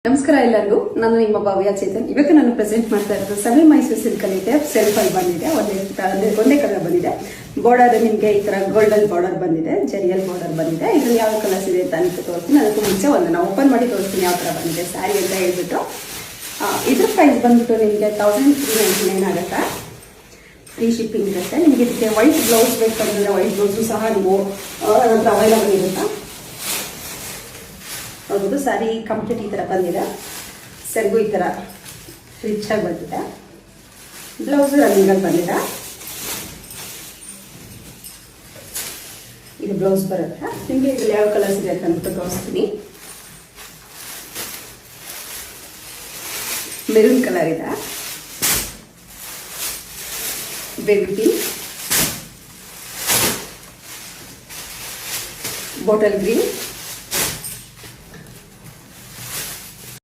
ನಮಸ್ಕಾರ ಎಲ್ಲರಿಗೂ. ನಾನು ನಿಮ್ಮ ಭವ್ಯ ಚೇತನ್. ಇವತ್ತು ನಾನು ಪ್ರೆಸೆಂಟ್ ಮಾಡ್ತಾ ಇರೋದು ಸೆಮಿ ಮೈಸೂರು ಸಿಲ್ಕ್ ಅಲ್ಲಿ ಇದೆ. ಸೆಲ್ಫ್ ಅಲ್ಲಿ ಬಂದಿದೆ, ಒಂದೇ ಕಲರ್ ಬಂದಿದೆ. ಬಾರ್ಡರ್ ನಿಮಗೆ ಈ ತರ ಗೋಲ್ಡನ್ ಬಾರ್ಡರ್ ಬಂದಿದೆ, ಜರಿಯಲ್ ಬಾರ್ಡರ್ ಬಂದಿದೆ. ಇದ್ರಲ್ಲಿ ಯಾವ ಕಲರ್ಸ್ ಇದೆ ಅಂತ ಅನ್ಕೊ ತೋರಿಸ್ತೀನಿ. ಅದಕ್ಕೂ ಮುಂಚೆ ನಾನು ಓಪನ್ ಮಾಡಿ ತೋರಿಸ್ತೀನಿ ಯಾವ ತರ ಬಂದಿದೆ ಸ್ಯಾರಿ ಅಂತ ಹೇಳ್ಬಿಟ್ಟು. ಇದ್ರ ಪ್ರೈಸ್ ಬಂದ್ಬಿಟ್ಟು ನಿಮಗೆ 1399 ಆಗುತ್ತೆ. ಫ್ರೀ ಶಿಪ್ಪಿಂಗ್ ಇರುತ್ತೆ. ನಿಮಗೆ ಇದಕ್ಕೆ ವೈಟ್ ಬ್ಲೌಸ್ ಬೇಕಂದ್ರೆ ವೈಟ್ ಬ್ಲೌಸು ಸಹ ನೀವು ಅವೈಲಬಲ್ ಇರುತ್ತೆ. ಹೌದು, ಸ್ಯಾರಿ ಕಂಪ್ಲೀಟ್ ಈ ಥರ ಬಂದಿದೆ. ಸೆರಗು ಈ ಥರ ರಿಚ್ ಆಗಿ ಬಂದಿದೆ. ಬ್ಲೌಸು ರನ್ನಿಂಗಲ್ಲಿ ಬಂದಿದೆ. ಇದು ಬ್ಲೌಸ್ ಬರುತ್ತೆ. ನಿಮಗೆ ಇದ್ರಲ್ಲಿ ಯಾವ ಕಲರ್ಸ್ ಇದೆ ಅಂತ ಅಂದ್ಬಿಟ್ಟು ತೋರಿಸ್ತೀನಿ. ಮೆರೂನ್ ಕಲರ್ ಇದೆ, ಬೇಬಿ ಪಿಂಕ್, ಬಾಟಲ್ ಗ್ರೀನ್,